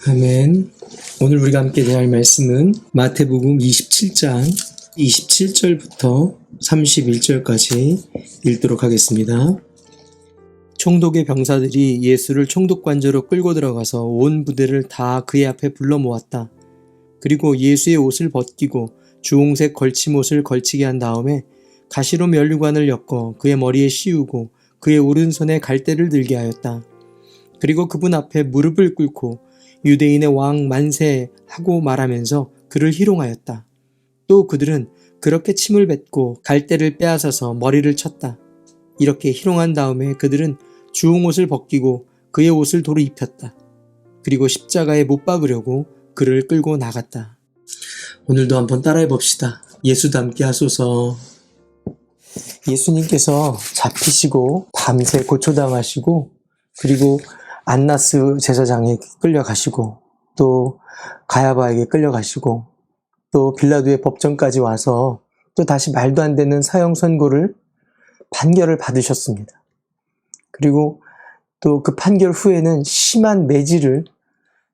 아멘. 오늘 우리가 함께 대할 말씀은 마태복음 27장 27절부터 31절까지 읽도록 하겠습니다. 총독의 병사들이 예수를 총독관저로 끌고 들어가서 온 부대를 다 그의 앞에 불러 모았다. 그리고 예수의 옷을 벗기고 주홍색 걸침옷을 걸치게 한 다음에 가시로 면류관을 엮어 그의 머리에 씌우고 그의 오른손에 갈대를 들게 하였다. 그리고 그분 앞에 무릎을 꿇고 유대인의 왕 만세 하고 말하면서 그를 희롱하였다. 또 그들은 그렇게 침을 뱉고 갈대를 빼앗아서 머리를 쳤다. 이렇게 희롱한 다음에 그들은 주홍옷을 벗기고 그의 옷을 도로 입혔다. 그리고 십자가에 못 박으려고 그를 끌고 나갔다. 오늘도 한번 따라해 봅시다. 예수 닮게 하소서. 예수님께서 잡히시고 밤새 고초당하시고 그리고 안나스 제사장에 끌려가시고 또 가야바에게 끌려가시고 또 빌라도의 법정까지 와서 또 다시 말도 안 되는 사형 선고를 판결을 받으셨습니다. 그리고 또 그 판결 후에는 심한 매질을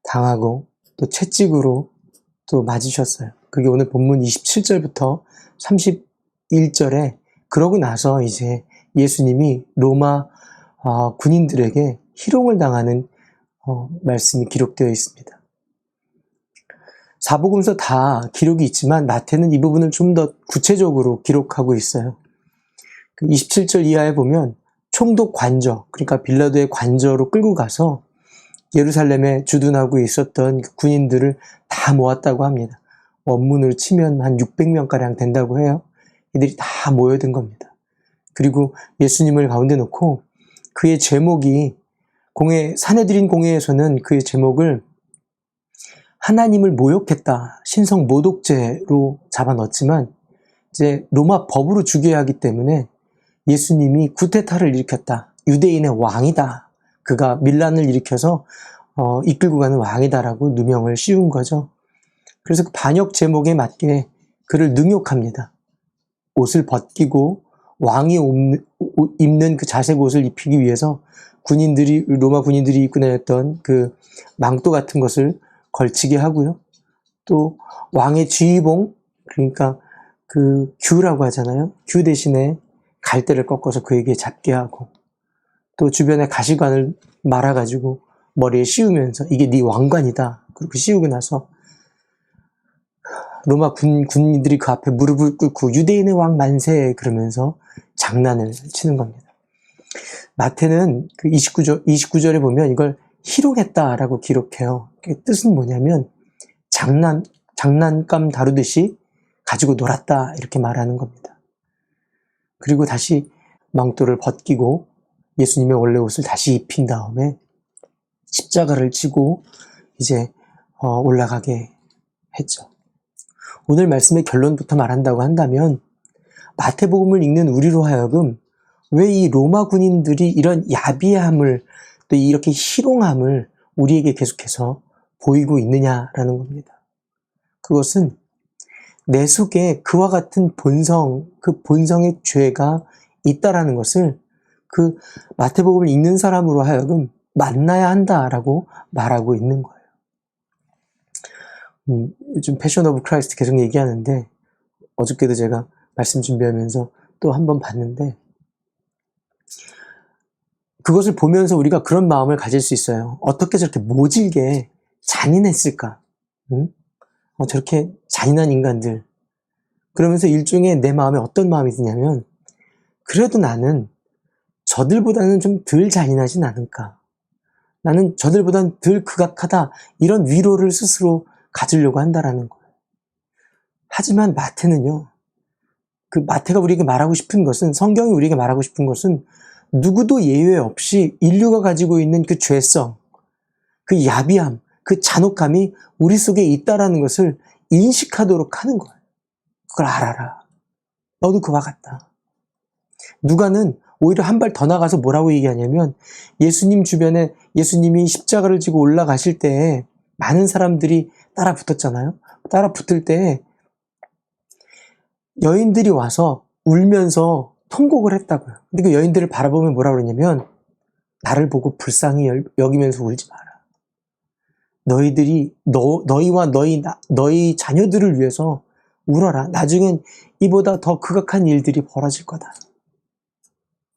당하고 또 채찍으로 또 맞으셨어요. 그게 오늘 본문 27절부터 31절에 그러고 나서 이제 예수님이 로마 군인들에게 희롱을 당하는 말씀이 기록되어 있습니다. 사복음서 다 기록이 있지만 마태는 이 부분을 좀 더 구체적으로 기록하고 있어요. 27절 이하에 보면 총독 관저, 그러니까 빌라도의 관저로 끌고 가서 예루살렘에 주둔하고 있었던 군인들을 다 모았다고 합니다. 원문으로 치면 한 600명가량 된다고 해요. 이들이 다 모여든 겁니다. 그리고 예수님을 가운데 놓고 그의 제목이 산헤드린 공회에서는 그의 제목을 하나님을 모욕했다, 신성 모독죄로 잡아넣었지만 이제 로마 법으로 죽여야 하기 때문에 예수님이 쿠데타를 일으켰다, 유대인의 왕이다, 그가 밀란을 일으켜서 이끌고 가는 왕이다라고 누명을 씌운 거죠. 그래서 그 반역 제목에 맞게 그를 능욕합니다. 옷을 벗기고 왕이 입는 그 자색 옷을 입히기 위해서 로마 군인들이 입고 다녔던 그 망토 같은 것을 걸치게 하고요. 또 왕의 지휘봉, 그러니까 그 규라고 하잖아요. 규 대신에 갈대를 꺾어서 그에게 잡게 하고 또 주변에 가시관을 말아가지고 머리에 씌우면서 이게 네 왕관이다. 그렇게 씌우고 나서 로마 군인들이 그 앞에 무릎을 꿇고 유대인의 왕 만세 그러면서 장난을 치는 겁니다. 마태는 그 29절에 보면 이걸 희롱했다라고 기록해요. 그 뜻은 뭐냐면 장난감 다루듯이 가지고 놀았다 이렇게 말하는 겁니다. 그리고 다시 망토를 벗기고 예수님의 원래 옷을 다시 입힌 다음에 십자가를 지고 이제 올라가게 했죠. 오늘 말씀의 결론부터 말한다고 한다면 마태복음을 읽는 우리로 하여금 왜 이 로마 군인들이 이런 야비함을 또 이렇게 희롱함을 우리에게 계속해서 보이고 있느냐라는 겁니다. 그것은 내 속에 그와 같은 그 본성의 죄가 있다라는 것을 그 마태복음을 읽는 사람으로 하여금 만나야 한다라고 말하고 있는 거예요. 요즘 패션 오브 크라이스트 계속 얘기하는데 어저께도 제가 말씀 준비하면서 또 한 번 봤는데 그것을 보면서 우리가 그런 마음을 가질 수 있어요. 어떻게 저렇게 모질게 잔인했을까? 저렇게 잔인한 인간들. 그러면서 일종의 내 마음에 어떤 마음이 드냐면 그래도 나는 저들보다는 좀 덜 잔인하진 않을까? 나는 저들보다는 덜 극악하다. 이런 위로를 스스로 가지려고 한다라는 거예요. 하지만 마태는요. 그 마태가 우리에게 말하고 싶은 것은, 성경이 우리에게 말하고 싶은 것은 누구도 예외 없이 인류가 가지고 있는 그 죄성, 그 야비함, 그 잔혹함이 우리 속에 있다라는 것을 인식하도록 하는 거예요. 그걸 알아라. 너도 그와 같다. 누가는 오히려 한 발 더 나가서 뭐라고 얘기하냐면 예수님 주변에 예수님이 십자가를 지고 올라가실 때 많은 사람들이 따라 붙었잖아요. 따라 붙을 때 여인들이 와서 울면서 통곡을 했다고요. 근데 그 여인들을 바라보면 뭐라 그러냐면 나를 보고 불쌍히 여기면서 울지 마라. 너희들이 너희와 너희 자녀들을 위해서 울어라. 나중엔 이보다 더 극악한 일들이 벌어질 거다.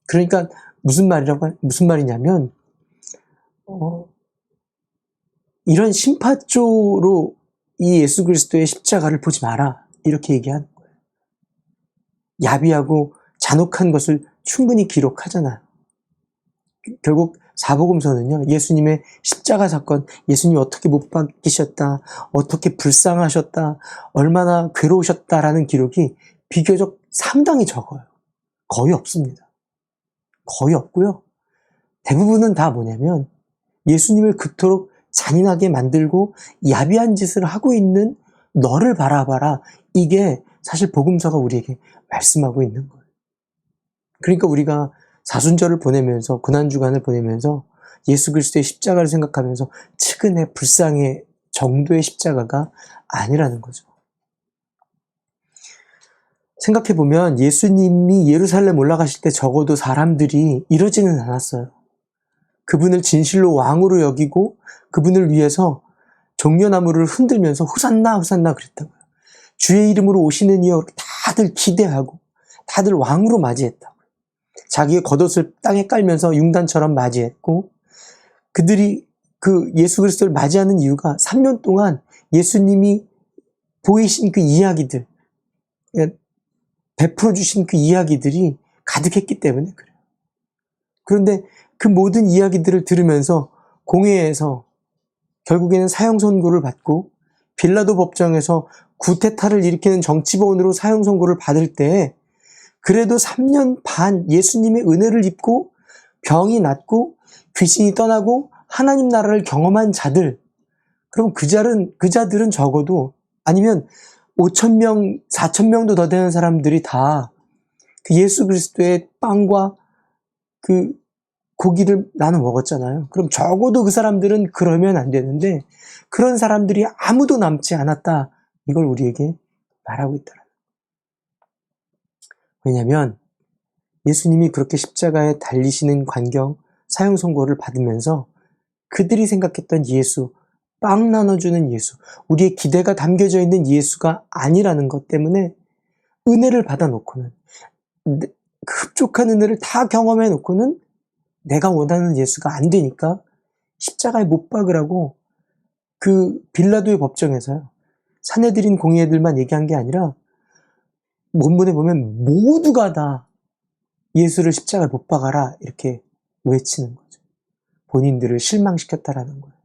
그러니까 무슨 말이냐면 이런 심파조로 이 예수 그리스도의 십자가를 보지 마라. 이렇게 얘기하는 거예요. 야비하고 잔혹한 것을 충분히 기록하잖아요. 결국 사복음서는요, 예수님의 십자가 사건, 예수님이 어떻게 못 박히셨다, 어떻게 불쌍하셨다, 얼마나 괴로우셨다라는 기록이 비교적 상당히 적어요. 거의 없습니다. 거의 없고요. 대부분은 다 뭐냐면 예수님을 그토록 잔인하게 만들고 야비한 짓을 하고 있는 너를 바라봐라. 이게 사실 복음서가 우리에게 말씀하고 있는 거예요. 그러니까 우리가 사순절을 보내면서, 고난주간을 보내면서 예수 그리스도의 십자가를 생각하면서 측은해 불쌍해 정도의 십자가가 아니라는 거죠. 생각해보면 예수님이 예루살렘 올라가실 때 적어도 사람들이 이러지는 않았어요. 그분을 진실로 왕으로 여기고 그분을 위해서 종려나무를 흔들면서 호산나 호산나 그랬다고요. 주의 이름으로 오시는 이여 다들 기대하고 다들 왕으로 맞이했다고요. 자기의 겉옷을 땅에 깔면서 융단처럼 맞이했고, 그들이 그 예수 그리스도를 맞이하는 이유가 3년 동안 예수님이 보이신 그 이야기들, 베풀어 주신 그 이야기들이 가득했기 때문에 그래요. 그런데 그 모든 이야기들을 들으면서 공회에서 결국에는 사형 선고를 받고 빌라도 법정에서 구테타를 일으키는 정치범으로 사형 선고를 받을 때 그래도 3년 반 예수님의 은혜를 입고 병이 낫고 귀신이 떠나고 하나님 나라를 경험한 자들, 그럼 그 자들은 적어도, 아니면 5,000명, 4,000명도 더 되는 사람들이 다 그 예수 그리스도의 빵과 그 고기를 나눠 먹었잖아요. 그럼 적어도 그 사람들은 그러면 안 되는데 그런 사람들이 아무도 남지 않았다. 이걸 우리에게 말하고 있더라. 왜냐하면 예수님이 그렇게 십자가에 달리시는 광경, 사형 선고를 받으면서 그들이 생각했던 예수, 빵 나눠주는 예수, 우리의 기대가 담겨져 있는 예수가 아니라는 것 때문에 은혜를 받아놓고는, 흡족한 은혜를 다 경험해 놓고는 내가 원하는 예수가 안 되니까 십자가에 못 박으라고 그 빌라도의 법정에서요, 사내들인 공의들만 얘기한 게 아니라 본문에 보면 모두가 다 예수를 십자가에 못 박아라 이렇게 외치는 거죠. 본인들을 실망시켰다라는 거예요.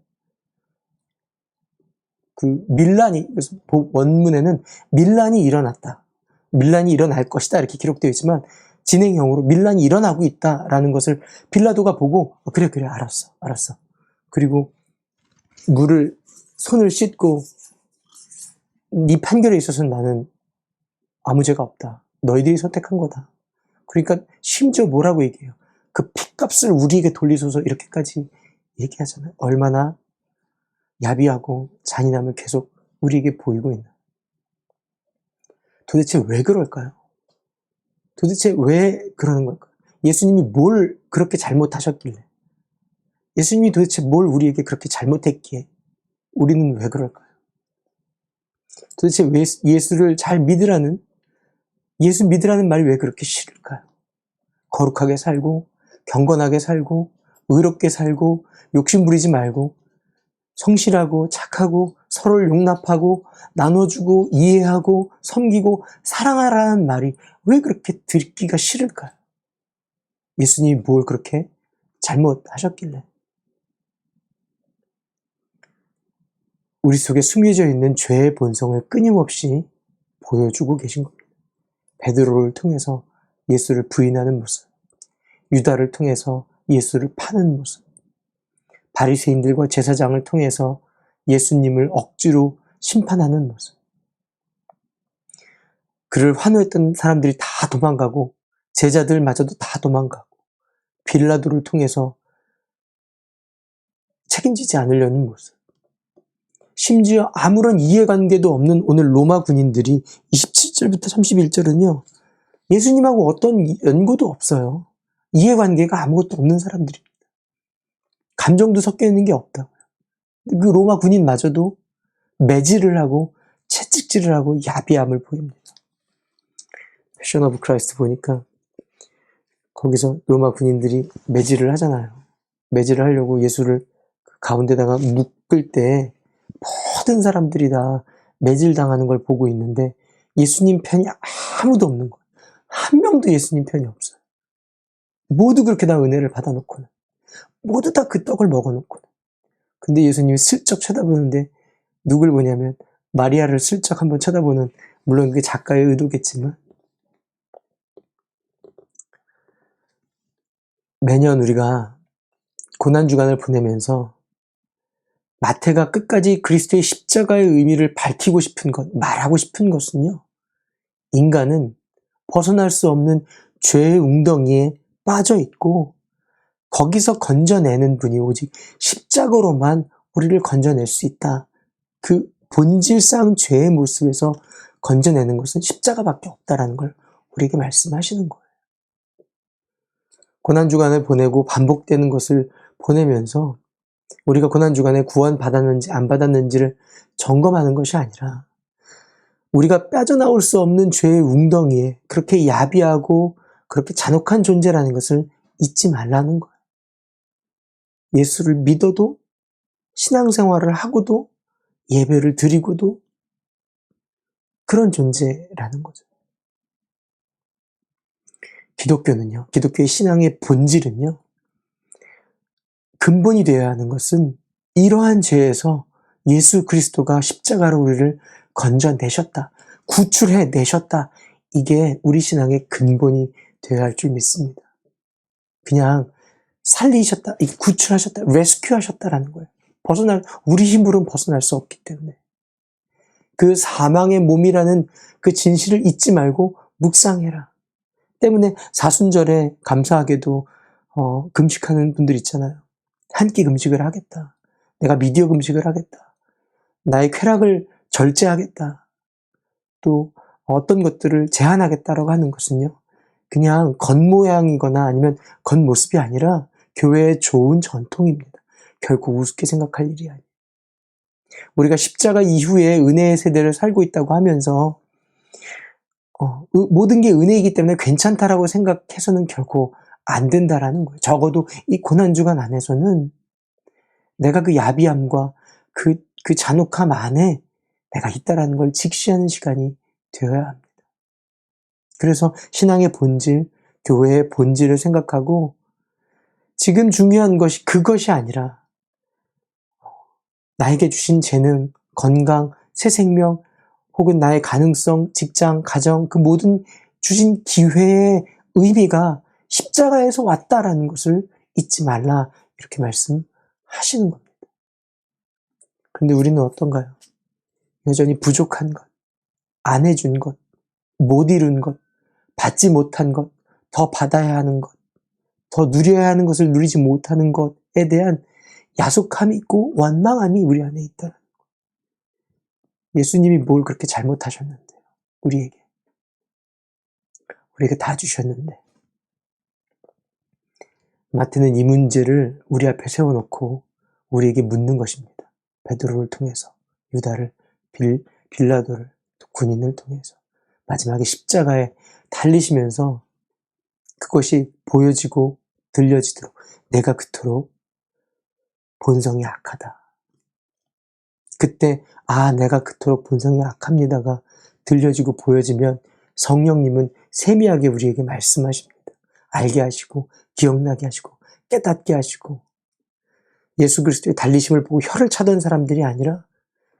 그 밀란이, 원문에는 밀란이 일어났다, 밀란이 일어날 것이다 이렇게 기록되어 있지만 진행형으로 밀란이 일어나고 있다라는 것을 빌라도가 보고 그래 알았어. 그리고 손을 씻고 네 판결에 있어서는 나는 아무 죄가 없다. 너희들이 선택한 거다. 그러니까 심지어 뭐라고 얘기해요? 그 핏값을 우리에게 돌리소서 이렇게까지 얘기하잖아요. 얼마나 야비하고 잔인함을 계속 우리에게 보이고 있나. 도대체 왜 그럴까요? 도대체 왜 그러는 걸까요? 예수님이 뭘 그렇게 잘못하셨길래, 예수님이 도대체 뭘 우리에게 그렇게 잘못했기에 우리는 왜 그럴까요? 도대체 왜 예수를 잘 믿으라는, 예수 믿으라는 말이 왜 그렇게 싫을까요? 거룩하게 살고 경건하게 살고 의롭게 살고 욕심 부리지 말고 성실하고 착하고 서로를 용납하고 나눠주고 이해하고 섬기고 사랑하라는 말이 왜 그렇게 듣기가 싫을까요? 예수님이 뭘 그렇게 잘못하셨길래? 우리 속에 숨겨져 있는 죄의 본성을 끊임없이 보여주고 계신 겁니다. 베드로를 통해서 예수를 부인하는 모습, 유다를 통해서 예수를 파는 모습, 바리새인들과 제사장을 통해서 예수님을 억지로 심판하는 모습. 그를 환호했던 사람들이 다 도망가고 제자들마저도 다 도망가고 빌라도를 통해서 책임지지 않으려는 모습. 심지어 아무런 이해관계도 없는 오늘 로마 군인들이 27절부터 31절은요. 예수님하고 어떤 연고도 없어요. 이해관계가 아무것도 없는 사람들입니다. 감정도 섞여 있는 게 없다고요. 그 로마 군인마저도 매질을 하고 채찍질을 하고 야비함을 보입니다. 패션 오브 크라이스트 보니까 거기서 로마 군인들이 매질을 하잖아요. 매질을 하려고 예수를 가운데다가 묶을 때 모든 사람들이 다 매질당하는 걸 보고 있는데 예수님 편이 아무도 없는 거예요. 한 명도 예수님 편이 없어요. 모두 그렇게 다 은혜를 받아놓고는, 모두 다 그 떡을 먹어놓고는. 근데 예수님이 슬쩍 쳐다보는데 누굴 보냐면 마리아를 슬쩍 한번 쳐다보는, 물론 그게 작가의 의도겠지만, 매년 우리가 고난주간을 보내면서 마태가 끝까지 그리스도의 십자가의 의미를 밝히고 싶은 것, 말하고 싶은 것은요, 인간은 벗어날 수 없는 죄의 웅덩이에 빠져 있고 거기서 건져내는 분이 오직 십자가로만 우리를 건져낼 수 있다. 그 본질상 죄의 모습에서 건져내는 것은 십자가밖에 없다라는 걸 우리에게 말씀하시는 거예요. 고난주간을 보내고 반복되는 것을 보내면서 우리가 고난주간에 구원 받았는지 안 받았는지를 점검하는 것이 아니라 우리가 빠져나올 수 없는 죄의 웅덩이에 그렇게 야비하고 그렇게 잔혹한 존재라는 것을 잊지 말라는 거예요. 예수를 믿어도, 신앙생활을 하고도, 예배를 드리고도 그런 존재라는 거죠. 기독교는요, 기독교의 신앙의 본질은요, 근본이 되어야 하는 것은 이러한 죄에서 예수 그리스도가 십자가로 우리를 건져내셨다, 구출해내셨다, 이게 우리 신앙의 근본이 되어야 할 줄 믿습니다. 그냥 살리셨다, 구출하셨다, 레스큐하셨다라는 거예요. 우리 힘으로는 벗어날 수 없기 때문에. 그 사망의 몸이라는 그 진실을 잊지 말고 묵상해라. 때문에 사순절에 감사하게도 금식하는 분들 있잖아요. 한 끼 금식을 하겠다. 내가 미디어 금식을 하겠다. 나의 쾌락을 절제하겠다. 또 어떤 것들을 제한하겠다라고 하는 것은요, 그냥 겉모양이거나 아니면 겉모습이 아니라 교회의 좋은 전통입니다. 결코 우습게 생각할 일이 아니에요. 우리가 십자가 이후에 은혜의 세대를 살고 있다고 하면서 모든 게 은혜이기 때문에 괜찮다라고 생각해서는 결코 안 된다라는 거예요. 적어도 이 고난주간 안에서는 내가 그 야비함과 그 잔혹함 안에 내가 있다라는 걸 직시하는 시간이 되어야 합니다. 그래서 신앙의 본질, 교회의 본질을 생각하고 지금 중요한 것이 그것이 아니라 나에게 주신 재능, 건강, 새 생명, 혹은 나의 가능성, 직장, 가정, 그 모든 주신 기회의 의미가 십자가에서 왔다라는 것을 잊지 말라, 이렇게 말씀하시는 겁니다. 그런데 우리는 어떤가요? 여전히 부족한 것, 안 해준 것, 못 이룬 것, 받지 못한 것, 더 받아야 하는 것, 더 누려야 하는 것을 누리지 못하는 것에 대한 야속함이 있고 원망함이 우리 안에 있다는 것. 예수님이 뭘 그렇게 잘못하셨는데요? 우리에게 다 주셨는데. 마태는 이 문제를 우리 앞에 세워놓고 우리에게 묻는 것입니다. 베드로를 통해서, 유다를, 빌라도를, 군인을 통해서 마지막에 십자가에 달리시면서 그것이 보여지고 들려지도록 내가 그토록 본성이 악하다. 그때 내가 그토록 본성이 악합니다가 들려지고 보여지면 성령님은 세미하게 우리에게 말씀하십니다. 알게 하시고 기억나게 하시고 깨닫게 하시고, 예수 그리스도의 달리심을 보고 혀를 차던 사람들이 아니라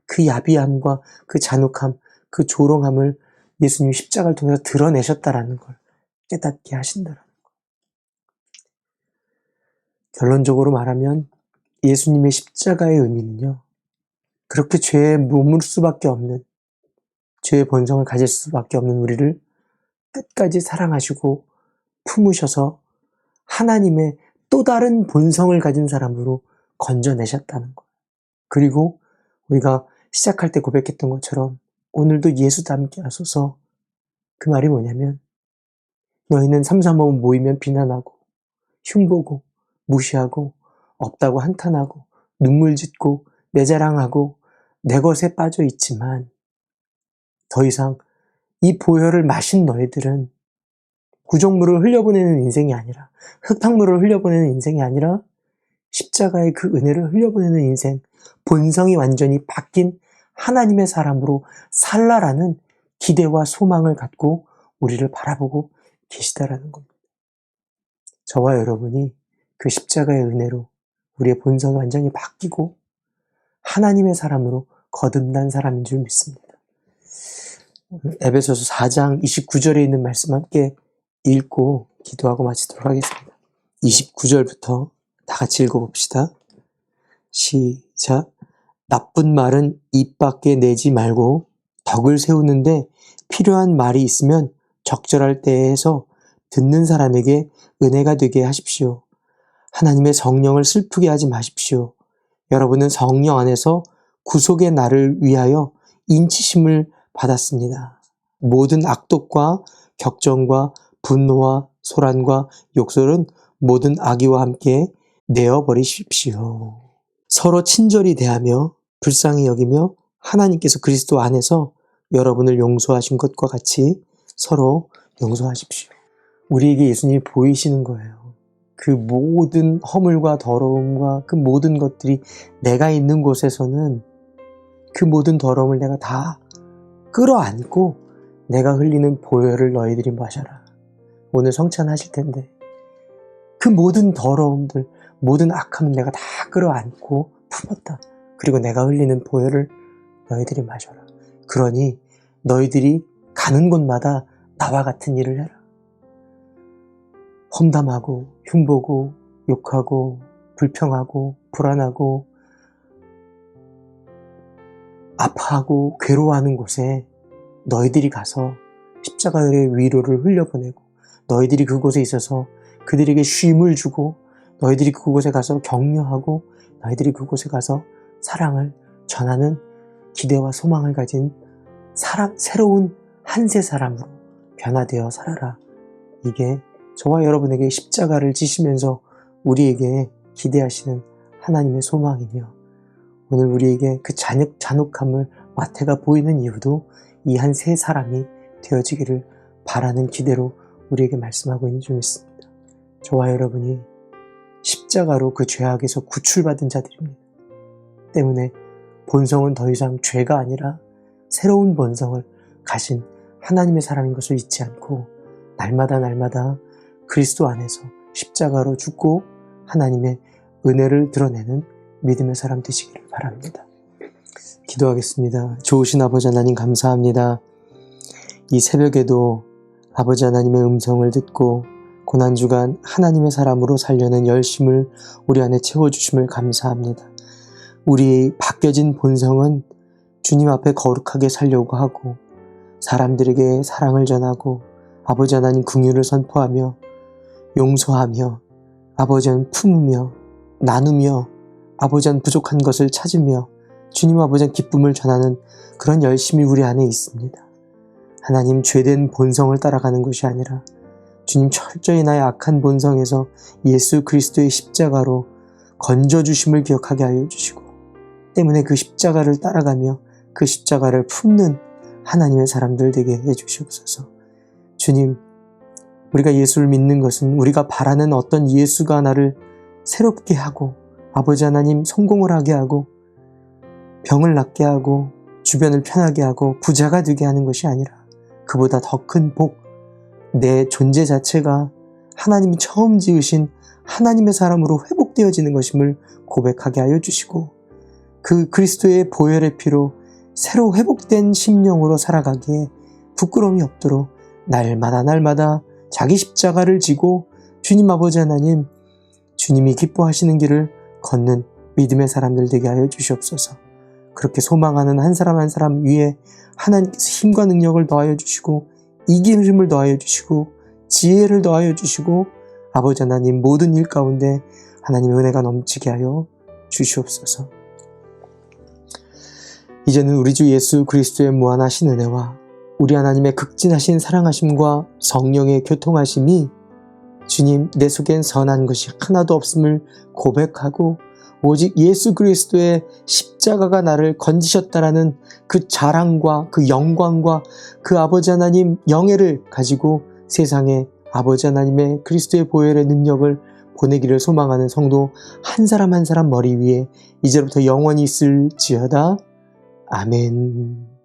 그 야비함과 그 잔혹함, 그 조롱함을 예수님이 십자가를 통해서 드러내셨다라는 걸 깨닫게 하신다라는 것. 결론적으로 말하면 예수님의 십자가의 의미는요, 그렇게 죄에 머물 수밖에 없는, 죄의 본성을 가질 수밖에 없는 우리를 끝까지 사랑하시고 품으셔서 하나님의 또 다른 본성을 가진 사람으로 건져내셨다는 것. 그리고 우리가 시작할 때 고백했던 것처럼 오늘도 예수 닮게 하소서. 그 말이 뭐냐면 너희는 삼삼오오 모이면 비난하고 흉보고 무시하고 없다고 한탄하고 눈물 짓고 내 자랑하고 내 것에 빠져 있지만 더 이상 이 보혈을 마신 너희들은 구정물을 흘려보내는 인생이 아니라 흙탕물을 흘려보내는 인생이 아니라 십자가의 그 은혜를 흘려보내는 인생, 본성이 완전히 바뀐 하나님의 사람으로 살라라는 기대와 소망을 갖고 우리를 바라보고 계시다라는 겁니다. 저와 여러분이 그 십자가의 은혜로 우리의 본성이 완전히 바뀌고 하나님의 사람으로 거듭난 사람인 줄 믿습니다. 에베소서 4장 29절에 있는 말씀 함께 읽고 기도하고 마치도록 하겠습니다. 29절부터 다 같이 읽어봅시다. 시작. 나쁜 말은 입 밖에 내지 말고 덕을 세우는데 필요한 말이 있으면 적절할 때에 해서 듣는 사람에게 은혜가 되게 하십시오. 하나님의 성령을 슬프게 하지 마십시오. 여러분은 성령 안에서 구속의 날을 위하여 인치심을 받았습니다. 모든 악독과 격정과 분노와 소란과 욕설은 모든 악의와 함께 내어버리십시오. 서로 친절히 대하며 불쌍히 여기며 하나님께서 그리스도 안에서 여러분을 용서하신 것과 같이 서로 용서하십시오. 우리에게 예수님이 보이시는 거예요. 그 모든 허물과 더러움과 그 모든 것들이 내가 있는 곳에서는 그 모든 더러움을 내가 다 끌어안고 내가 흘리는 보혈을 너희들이 마셔라. 오늘 성찬하실 텐데 그 모든 더러움들, 모든 악함은 내가 다 끌어안고 품었다. 그리고 내가 흘리는 보혈을 너희들이 마셔라. 그러니 너희들이 가는 곳마다 나와 같은 일을 해라. 험담하고 흉보고 욕하고 불평하고 불안하고 아파하고 괴로워하는 곳에 너희들이 가서 십자가의 위로를 흘려보내고 너희들이 그곳에 있어서 그들에게 쉼을 주고 너희들이 그곳에 가서 격려하고 너희들이 그곳에 가서 사랑을 전하는 기대와 소망을 가진 새로운 한세 사람으로 변화되어 살아라. 이게 저와 여러분에게 십자가를 지시면서 우리에게 기대하시는 하나님의 소망이며 오늘 우리에게 그 잔혹함을 마태가 보이는 이유도 이 한 세 사람이 되어지기를 바라는 기대로 우리에게 말씀하고 있는 줄 믿습니다. 저와 여러분이 십자가로 그 죄악에서 구출받은 자들입니다. 때문에 본성은 더 이상 죄가 아니라 새로운 본성을 가신 하나님의 사람인 것을 잊지 않고 날마다 그리스도 안에서 십자가로 죽고 하나님의 은혜를 드러내는 믿음의 사람 되시기를 바랍니다. 기도하겠습니다. 좋으신 아버지 하나님 감사합니다. 이 새벽에도 아버지 하나님의 음성을 듣고 고난주간 하나님의 사람으로 살려는 열심을 우리 안에 채워주심을 감사합니다. 우리 바뀌어진 본성은 주님 앞에 거룩하게 살려고 하고 사람들에게 사랑을 전하고 아버지 하나님 긍휼을 선포하며 용서하며 아버지 하나님 품으며 나누며 아버지 하나님 부족한 것을 찾으며 주님 아버지 하나님 기쁨을 전하는 그런 열심이 우리 안에 있습니다. 하나님 죄된 본성을 따라가는 것이 아니라 주님 철저히 나의 악한 본성에서 예수 그리스도의 십자가로 건져주심을 기억하게 하여 주시고 때문에 그 십자가를 따라가며 그 십자가를 품는 하나님의 사람들 되게 해주시옵소서. 주님, 우리가 예수를 믿는 것은 우리가 바라는 어떤 예수가 나를 새롭게 하고 아버지 하나님 성공을 하게 하고 병을 낫게 하고 주변을 편하게 하고 부자가 되게 하는 것이 아니라 그보다 더 큰 복, 내 존재 자체가 하나님이 처음 지으신 하나님의 사람으로 회복되어지는 것임을 고백하게 하여 주시고 그 그리스도의 보혈의 피로 새로 회복된 심령으로 살아가기에 부끄러움이 없도록 날마다 자기 십자가를 지고 주님 아버지 하나님, 주님이 기뻐하시는 길을 걷는 믿음의 사람들 되게 하여 주시옵소서. 그렇게 소망하는 한 사람 한 사람 위에 하나님께서 힘과 능력을 더하여 주시고 이기심을 더하여 주시고 지혜를 더하여 주시고 아버지 하나님 모든 일 가운데 하나님의 은혜가 넘치게 하여 주시옵소서. 이제는 우리 주 예수 그리스도의 무한하신 은혜와 우리 하나님의 극진하신 사랑하심과 성령의 교통하심이 주님, 내 속엔 선한 것이 하나도 없음을 고백하고 오직 예수 그리스도의 십자가가 나를 건지셨다라는 그 자랑과 그 영광과 그 아버지 하나님 영예를 가지고 세상에 아버지 하나님의 그리스도의 보혈의 능력을 보내기를 소망하는 성도 한 사람 한 사람 머리 위에 이제부터 영원히 있을지어다. 아멘.